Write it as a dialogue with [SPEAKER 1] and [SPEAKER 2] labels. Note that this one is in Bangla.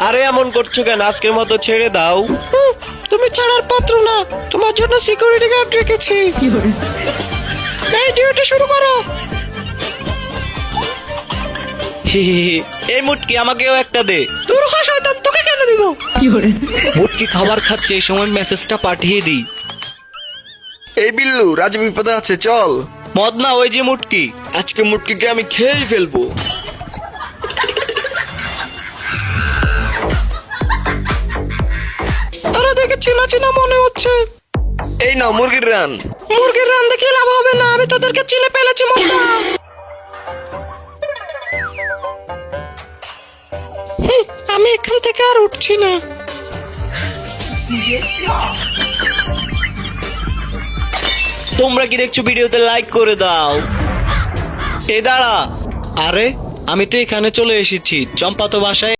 [SPEAKER 1] আরে এমন করছো কেন? আজকের মতো ছেড়ে দাও। তুমি ছাড়ার পাত্র না, তোমার জন্য সিকিউরিটি গার্ড রেখেছি। এই ডিউটি শুরু করো। এই মুটকি, আমাকেও একটা দে। দূর হ শয়তান, তোকে কেন দিব? মুটকি খাবার খাচ্ছে, এই সময় মেসেজটা পাঠিয়ে দিই।
[SPEAKER 2] এই বিল্লু, রাজ বিপদে আছে, চল।
[SPEAKER 1] মদ না, ওই যে মুটকি।
[SPEAKER 2] আজকে মুটকিকে আমি খেয়েই ফেলবো।
[SPEAKER 1] তারা দেখে চিনা চিনা মনে হচ্ছে।
[SPEAKER 2] এই নাও মুরগির রান।
[SPEAKER 1] মুরগির রান দেখে লাভ হবে না, আমি তোদেরকে চিনে ফেলেছি। মদ না। আমি এখান থেকে আর উঠছি না। তোমরা কি দেখছো? ভিডিওতে লাইক করে দাও। এ দাঁড়া, আরে আমি তো এখানে চলে এসেছি। চম্পা তো বাসায়